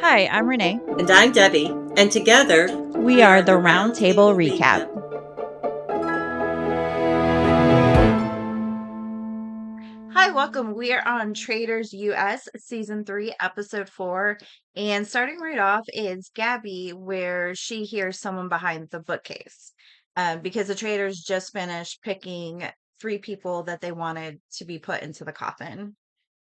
Hi, I'm Renee. And I'm Debbie, and together We are the Round Table Recap. Hi, welcome. We are on Traitors US Season 3, Episode 4. And starting right off is Gabby, where she hears someone behind the bookcase. Because the Traitors just finished picking 3 people that they wanted to be put into the coffin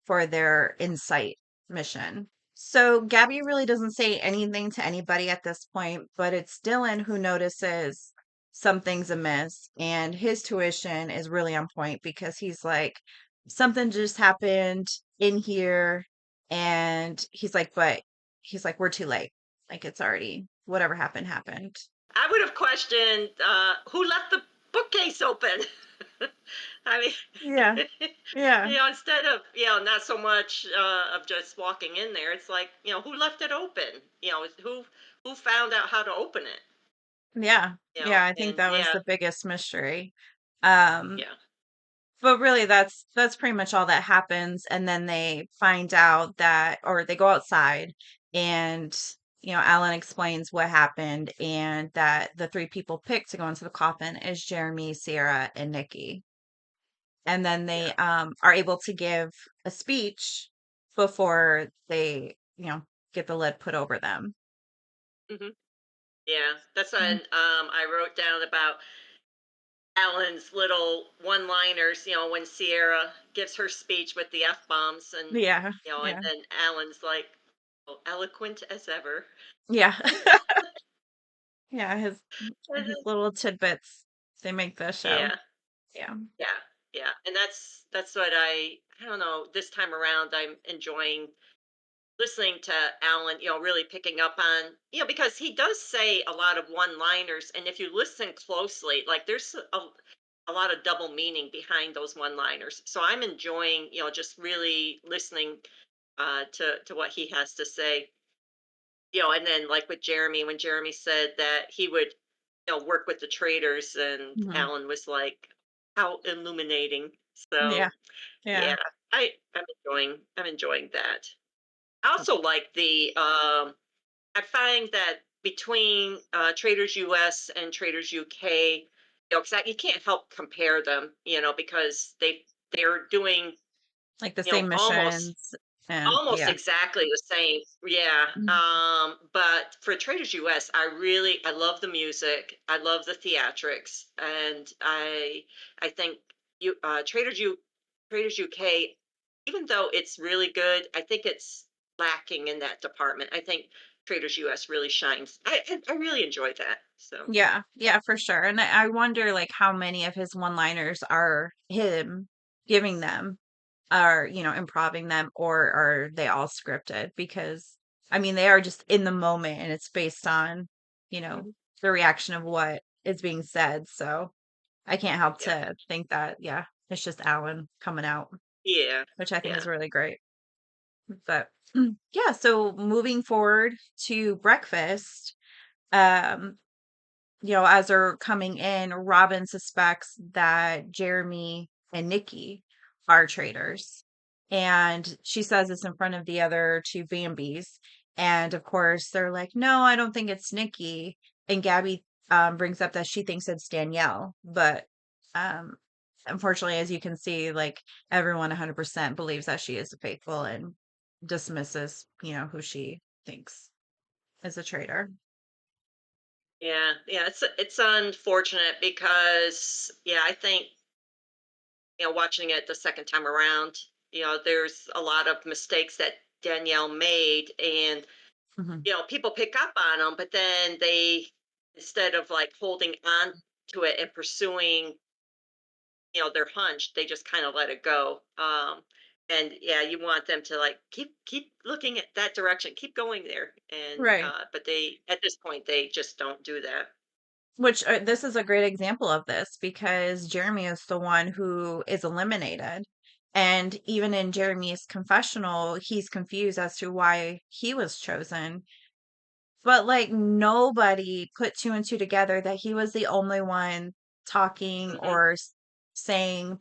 for their insight mission. So Gabby really doesn't say anything to anybody at this point, but it's Dylan who notices something's amiss, and his tuition is really on point because he's like, something just happened in here, and he's like, we're too late. Like, it's already, whatever happened. I would have questioned who left the bookcase open. I mean, Yeah. Yeah. instead of, not so much of just walking in there, it's like, who left it open? Who found out how to open it? Yeah. Yeah. I think And that was yeah, the biggest mystery. Um, yeah, but really that's pretty much all that happens. And then they find out that, or they go outside, and Alan explains what happened, and that the 3 people picked to go into the coffin is Jeremy, Sierra, and Nikki. And then they yeah. are able to give a speech before they get the lid put over them. hmm Yeah, that's when Mhm. I wrote down about Alan's little one-liners, when Sierra gives her speech with the F-bombs and, Yeah. and Yeah. then Alan's like, oh, eloquent as ever. Yeah. Yeah, And his then- little tidbits, they make the show. Yeah, Yeah. yeah, yeah. And that's what I don't know, this time around I'm enjoying listening to Alan, really picking up on, because he does say a lot of one-liners, and if you listen closely, like there's a lot of double meaning behind those one-liners. So I'm enjoying, just really listening to what he has to say. And then like with Jeremy, when Jeremy said that he would, work with the traitors, and Mhm. Alan was like, how illuminating. Yeah. So Yeah. yeah, I'm enjoying that. I also like I find that between Traders US and Traders UK, 'cause you can't help compare them, because they're doing, Like the same almost missions, and almost yeah. exactly the same. Yeah. Mhm. But for Traders US, I love the music. I love the theatrics, and I think Traders UK, even though it's really good, I think it's lacking in that department. I think Traders US really shines. I really enjoy that. So Yeah. Yeah, for sure. And I wonder, like, how many of his one-liners are him giving them, are, improving them, or are they all scripted? Because I mean, they are just in the moment, and it's based on, you know, Mhm. the reaction of what is being said. So I can't help Yeah, to think that, yeah, it's just Alan coming out, yeah, which I think yeah. is really great. But yeah, so moving forward to breakfast, um, as they're coming in, Robin suspects that Jeremy and Nikki are traitors. And she says this in front of the other 2 Bambis. And of course, they're like, no, I don't think it's Nikki. And Gabby brings up that she thinks it's Danielle. But um, unfortunately, as you can see, like, everyone 100% believes that she is the faithful, and dismisses, who she thinks is a traitor. Yeah, yeah, it's unfortunate because yeah, I think watching it the second time around, there's a lot of mistakes that Danielle made, and Hmm. people pick up on them, but then they, instead of like holding on to it and pursuing, their hunch, they just kind of let it go. And yeah, you want them to like keep looking at that direction, keep going there, and Right. but they, at this point, they just don't do that. Which, this is a great example of this, because Jeremy is the one who is eliminated. And even in Jeremy's confessional, he's confused as to why he was chosen. But like, nobody put 2 and 2 together that he was the only one talking, hmm or saying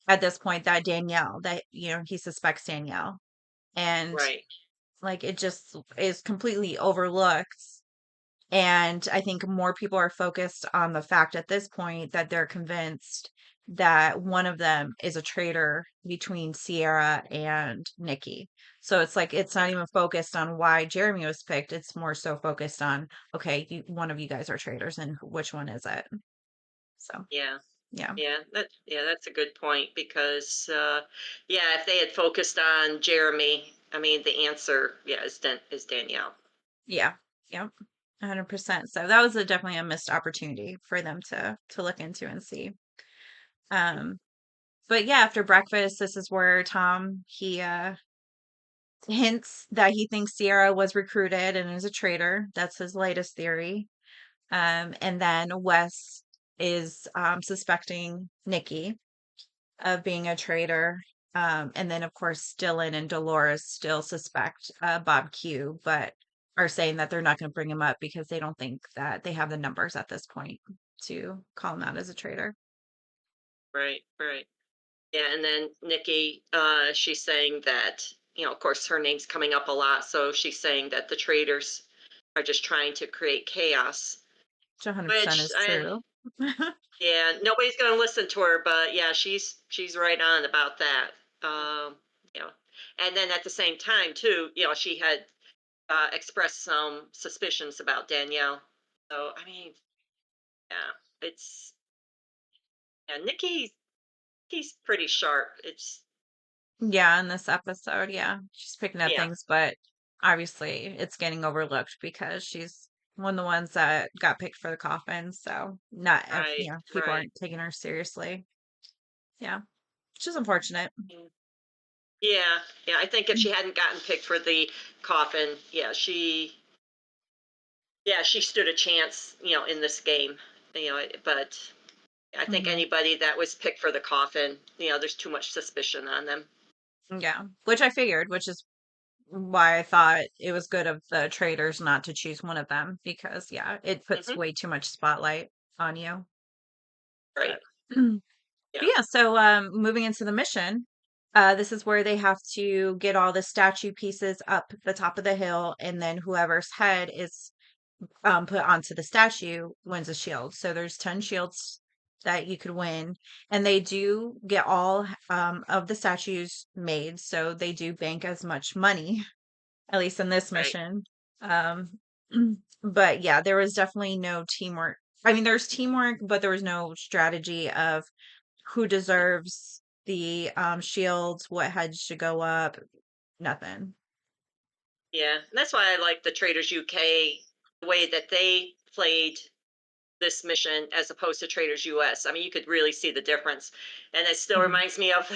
at this point that Danielle, that he suspects Danielle. And Right. Like it just is completely overlooked. And I think more people are focused on the fact at this point that they're convinced that one of them is a traitor between Sierra and Nikki. So it's like it's not Yeah, even focused on why Jeremy was picked. It's more so focused on, okay, one of you guys are traitors, and which one is it? So yeah. yeah, Yeah, that's a good point because yeah, if they had focused on Jeremy, I mean the answer, yeah, is Danielle. yeah, yeah, 100%. So that was definitely a missed opportunity for them to look into and see. Um, but yeah, after breakfast, this is where Tom he hints that he thinks Sierra was recruited and is a traitor. That's his latest theory. And then Wes is suspecting Nikki of being a traitor. And then, of course, Dylan and Dolores still suspect Bob Q, but are saying that they're not going to bring him up because they don't think that they have the numbers at this point to call him out as a traitor. Right, right. Yeah, and then Nikki, she's saying that, of course, her name's coming up a lot, so she's saying that the traders are just trying to create chaos, Which 100% which is I, true. yeah, nobody's going to listen to her, but yeah, she's right on about that. Um, you know, and then at the same time too, she had expressed some suspicions about Danielle. So I mean, yeah, it's yeah, Nikki's pretty sharp. It's Yeah, in this episode, yeah. She's picking up yeah, things, but obviously it's getting overlooked because she's one of the ones that got picked for the coffin. So not, right, people right. aren't taking her seriously. Yeah, which is unfortunate. Yeah. Yeah, yeah. I think if she hadn't gotten picked for the coffin, yeah, she stood a chance, in this game. But I think Hmm. anybody that was picked for the coffin, there's too much suspicion on them. Yeah, which I figured, which is why I thought it was good of the traders not to choose one of them because, yeah, it puts Hmm. way too much spotlight on you. Right. But Yeah. But yeah, so moving into the mission, this is where they have to get all the statue pieces up the top of the hill, and then whoever's head is put onto the statue wins a shield. So there's 10 shields that you could win, and they do get all of the statues made, so they do bank as much money, at least in this Right. mission. Um, but yeah, there was definitely no teamwork. I mean, there's teamwork, but there was no strategy of who deserves the shields, what heads should go up, nothing. Yeah. And that's why I like the Traders UK, the way that they played this mission as opposed to Traders US. I mean, you could really see the difference. And it still Mhm. reminds me of,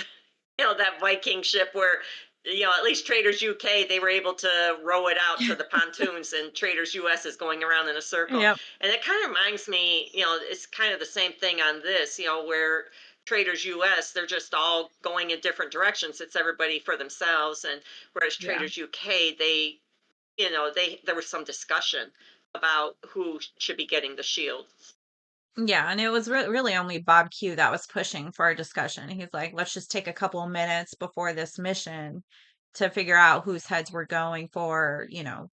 that Viking ship where, at least Traders UK, they were able to row it out to the pontoons, and Traders US is going around in a circle. Yep. And it kind of reminds me, it's kind of the same thing on this, where Traders US, they're just all going in different directions. It's everybody for themselves. And whereas Yeah. Traders UK, there was some discussion about who should be getting the shield. Yeah, and it was really only Bob Q that was pushing for a discussion. He's like, let's just take a couple of minutes before this mission to figure out whose heads we're going for,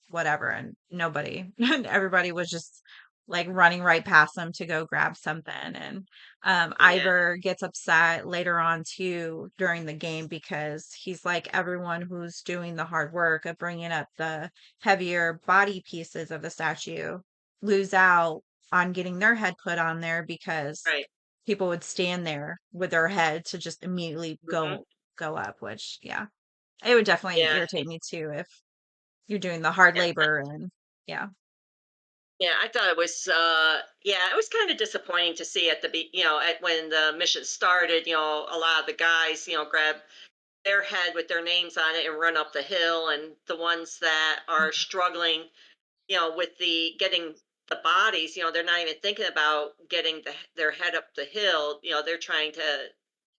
whatever. And nobody, everybody was just like running right past them to go grab something. And Yeah, Ivor gets upset later on too during the game because he's like, everyone who's doing the hard work of bringing up the heavier body pieces of the statue lose out on getting their head put on there because right. people would stand there with their head to just immediately Hmm. go up, which yeah, it would definitely Yeah, irritate me too if you're doing the hard yeah, labor and yeah. yeah. I thought it was, yeah, it was kind of disappointing to see at the, when the mission started. A lot of the guys, grab their head with their names on it and run up the hill, and the ones that are struggling, with the getting the bodies, they're not even thinking about getting their head up the hill. They're trying to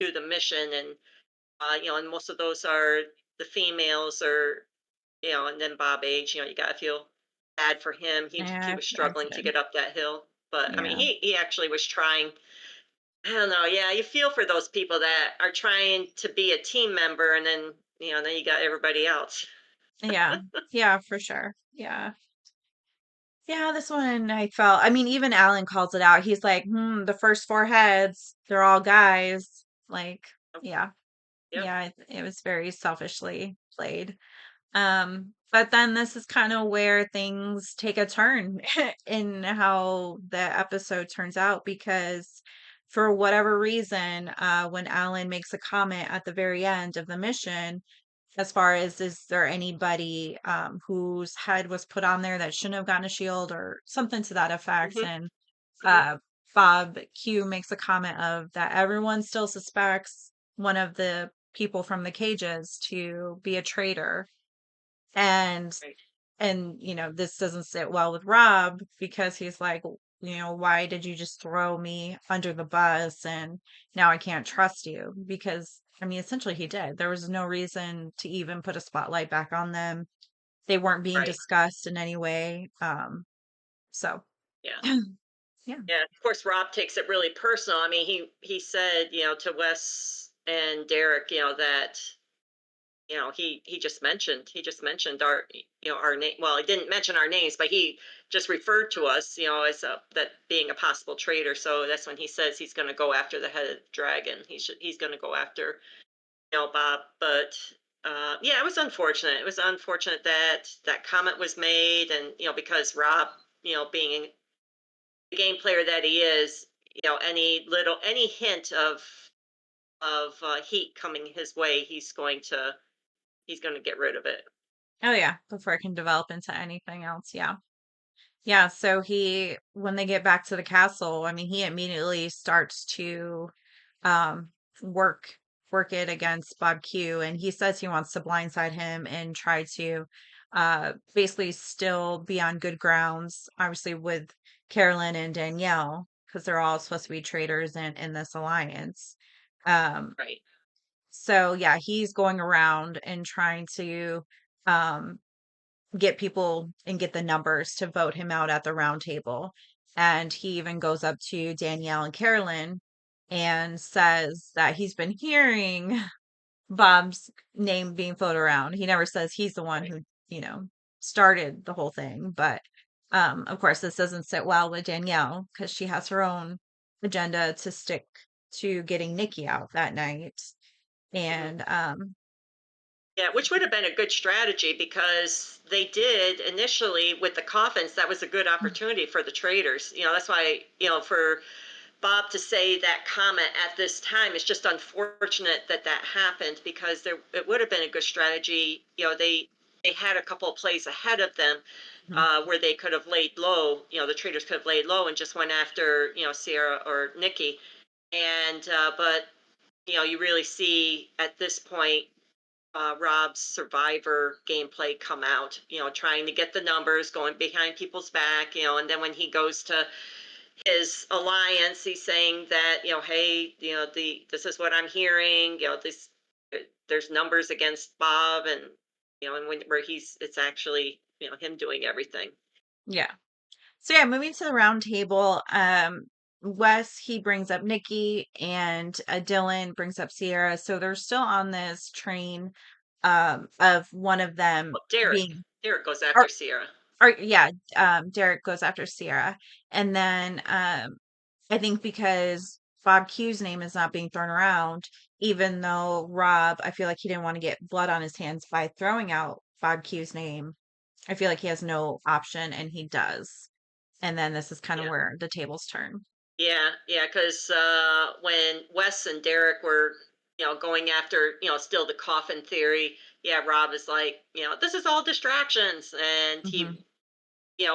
do the mission, and and most of those are the females, or and then Bob Age. You gotta feel bad for him. He Yeah, was I struggling to did. get up that hill, but I mean, Yeah. he actually was trying. I don't know. Yeah, you feel for those people that are trying to be a team member, and then then you got everybody else. Yeah. Yeah, for sure. Yeah. Yeah, this one I felt, I mean, even Alan calls it out. He's like, the first four heads, they're all guys. Like, yeah. Yep. Yeah, it was very selfishly played. But then this is kind of where things take a turn in how the episode turns out because for whatever reason, when Alan makes a comment at the very end of the mission, as far as is there anybody whose head was put on there that shouldn't have gotten a shield or something to that effect, Hmm. and Hmm. uh, Bob Q makes a comment of that everyone still suspects one of the people from the cages to be a traitor, and Right. this doesn't sit well with Rob because he's like, why did you just throw me under the bus and now I can't trust you? Because I mean, essentially he did. There was no reason to even put a spotlight back on them. They weren't being Right. discussed in any way. So Yeah. yeah. Yeah. Of course, Rob takes it really personal. I mean, he said, to Wes and Derek, that he just mentioned our name. Well, he didn't mention our names, but he just referred to us, as that being a possible traitor. So that's when he says he's going to go after the headed dragon. He's going to go after Bob. But yeah, it was unfortunate. It was unfortunate that that comment was made, and because Rob, being the game player that he is, any hint of heat coming his way, he's going to get rid of it. Oh yeah, before it can develop into anything else. Yeah. Yeah, so when they get back to the castle, I mean, he immediately starts to um work work it against Bob Q, and he says he wants to blindside him and try to basically still be on good grounds, obviously with Carolyn and Danielle, because they're all supposed to be traitors in this alliance. Um, Right. so yeah, he's going around and trying to um get people and get the numbers to vote him out at the round table. And he even goes up to Danielle and Carolyn and says that he's been hearing Bob's name being floated around. He never says he's the one Right. who, you know, started the whole thing. But of course, this doesn't sit well with Danielle because she has her own agenda to stick to getting Nikki out that night. Mhm. And Yeah, which would have been a good strategy because they did initially with the coffins. That was a good opportunity for the traders. That's why, for Bob to say that comment at this time is just unfortunate that that happened because it would have been a good strategy. They had a couple of plays ahead of them where they could have laid low. The traders could have laid low and just went after Sierra or Nikki. And but you really see at this point Rob's survivor gameplay come out, trying to get the numbers, going behind people's back, and then when he goes to his alliance, he's saying that, hey, this is what I'm hearing, there's numbers against Bob, and and where it's actually him doing everything. yeah. So yeah, moving to the round table, Wes he brings up Nikki and Dylan brings up Sierra. So they're still on this train of one of them Well, Derek, being Derek goes or after Sierra. yeah, Derek goes after Sierra. And then I think because Bob Q's name is not being thrown around, even though Rob, I feel like he didn't want to get blood on his hands by throwing out Bob Q's name. I feel like he has no option and he does. And then this is kind of Yeah. where the tables turn. Yeah, yeah, because when Wes and Derek were, going after, still the coffin theory, yeah, Rob is like, this is all distractions, and Hmm. he,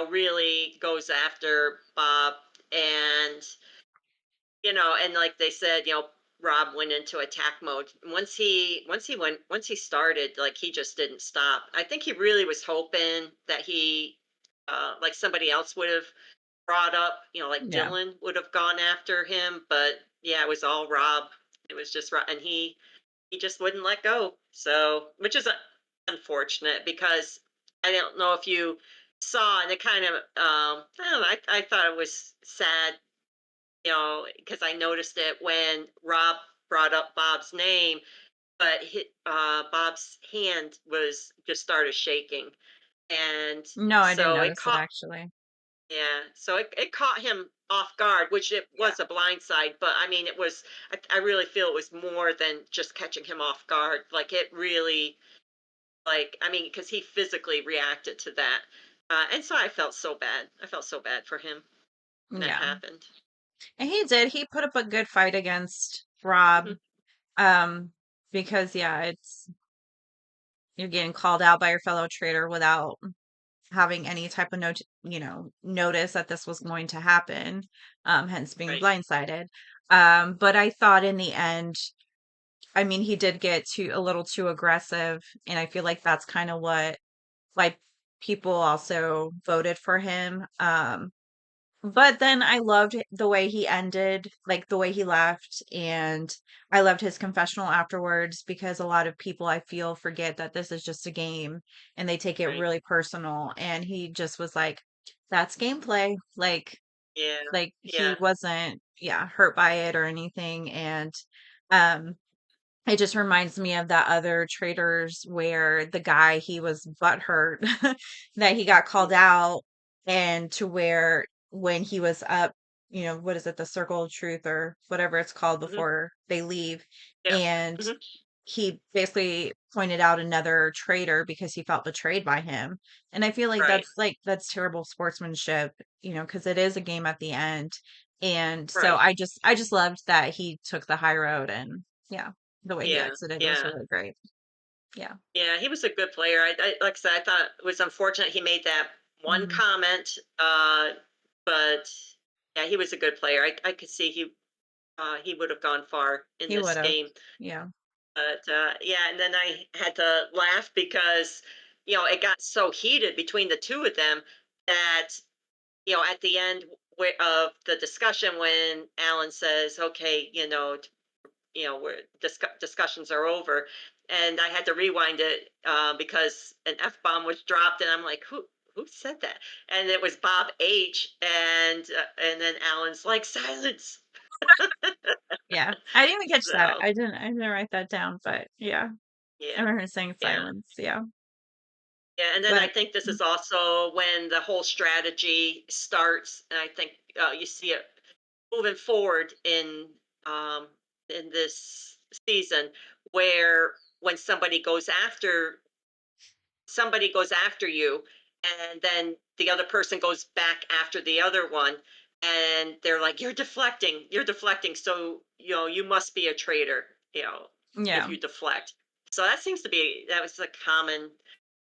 really goes after Bob, and and like they said, Rob went into attack mode. Once he started, like he just didn't stop. I think he really was hoping that he, like somebody else would have brought up, like Yeah. Dylan would have gone after him, but yeah, it was all Rob. It was just Rob, and he just wouldn't let go. So, which is unfortunate because I don't know if you saw, and it kind of, I don't know, I thought it was sad, because I noticed it when Rob brought up Bob's name. but Bob's hand was just started shaking, and No, I didn't so it notice it caught actually. yeah, so it caught him off guard, which it Yeah. was a blindside, but I mean, it was, I really feel it was more than just catching him off guard. Like it really, like, I mean, because he physically reacted to that. And so I felt so bad. I felt so bad for him when that Yeah. happened. And he did. He put up a good fight against Rob. Hmm. Um, because yeah, it's you're getting called out by your fellow traitor without having any type of notice that this was going to happen. Hence being Right. blindsided. But I thought in the end, I mean, he did get too a little too aggressive, and I feel like that's kind of what why people also voted for him. But then I loved the way he ended, like the way he left, and I loved his confessional afterwards because a lot of people I feel forget that this is just a game and they take it Right. really personal. And he just was like, "That's gameplay." Yeah. Like he Yeah. wasn't, yeah, hurt by it or anything. And um, it just reminds me of that other Traitors where the guy, he was butthurt that he got Mm. called out, and to where when he was up, what is it, the circle of truth or whatever it's called Hmm. before they leave, Yeah. and Hmm. he basically pointed out another traitor because he felt betrayed by him. And I feel like Right. that's terrible sportsmanship, because it is a game at the end. And so Right. I just loved that he took the high road, and yeah, the way he Yeah. exited was Yeah. really great. Yeah. Yeah. He was a good player. Like I said, I thought it was unfortunate he made that one Mhm. comment. But yeah, he was a good player. I could see he would have gone far in He this would've. game. Yeah. But yeah, and then I had to laugh because it got so heated between the two of them that at the end of the discussion when Alan says, "Okay, where discussions are over," and I had to rewind it because an F bomb was dropped, and I'm like, Who said that? And it was Bob H. And then Alan's like, "Silence." Yeah. I didn't even catch that. So I didn't write that down, but yeah. I yeah, remember her saying yeah. silence. Yeah. Yeah, and then I But think this is also when the whole strategy starts, and I think you see it moving forward um, in this season, where when somebody goes after you, and then the other person goes back after the other one, and they're like, you're deflecting, so you must be a traitor, if yeah. you deflect." So that was a common.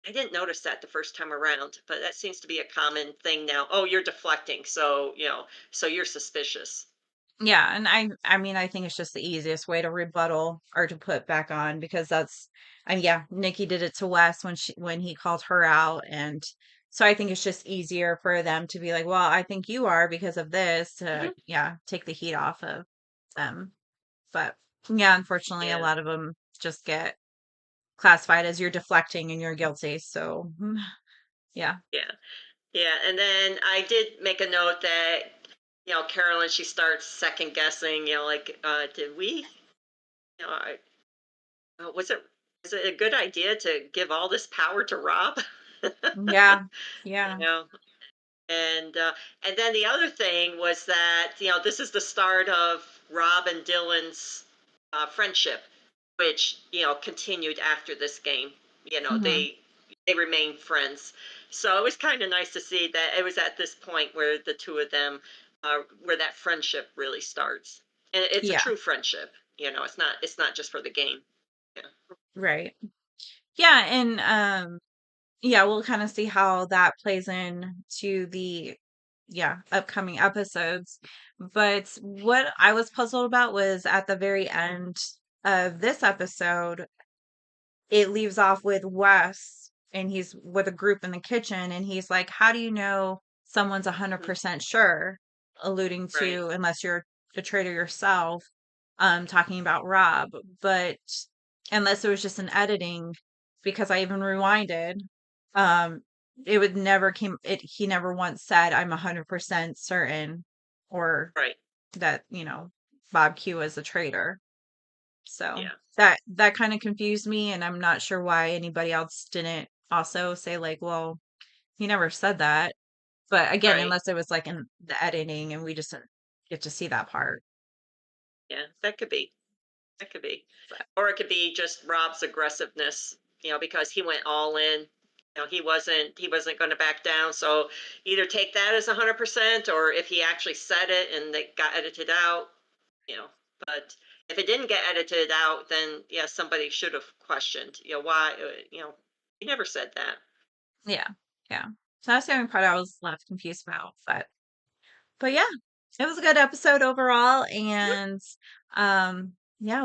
I didn't notice that the first time around, but that seems to be a common thing now. "Oh, you're deflecting, so so you're suspicious." Yeah, and I mean, I think it's just the easiest way to rebuttal or to put back on, because and yeah, Nikki did it to Wes when he called her out, and so I think it's just easier for them to be like, well, I think you are because of this, to Mhm. yeah, take the heat off of them. But yeah, unfortunately, a Yeah, lot of them just get classified as you're deflecting and you're guilty. So yeah. yeah, yeah. And then I did make a note that Carolyn, she starts second guessing. Like, did we? I, was it a good idea to give all this power to Rob? Yeah. you Yeah. know, and then the other thing was that this is the start of Rob and Dylan's friendship, which continued after this game. Hmm. They remained friends, so it was kind of nice to see that it was at this point where the two of them, where that friendship really starts, and it's a Yeah. true friendship. It's not just for the game. Yeah. Right. Yeah, and yeah, we'll kind of see how that plays in to the upcoming episodes. But what I was puzzled about was at the very end of this episode, it leaves off with Wes, and he's with a group in the kitchen, and he's like, "How do you know someone's Mhm. 100% sure?" Alluding Right. to, unless you're the traitor yourself, talking about Rob. But unless it was just an editing, because I even rewinded, um, it would never came it he never once said, "I'm 100% certain," or Right. that, Bob Q is a traitor. So Yeah. that kind of confused me, and I'm not sure why anybody else didn't also say like, well, he never said that. But again, Right. unless it was like in the editing and we just didn't get to see that part. Yeah. That could be. That could be. But Or it could be just Rob's aggressiveness, because he went all in. He wasn't going to back down. So either take that as 100%, or if he actually said it and it got edited out, you know. But if it didn't get edited out, then yeah, somebody should have questioned, why, he never said that. yeah, yeah. So that's the only part I was left confused about. But yeah, it was a good episode overall, Yep. and yeah,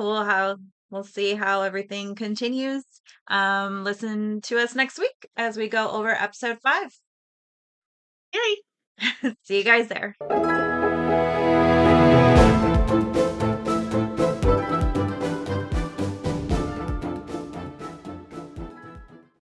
we'll see how everything continues. Listen to us next week as we go over episode 5. Yay. See you guys there.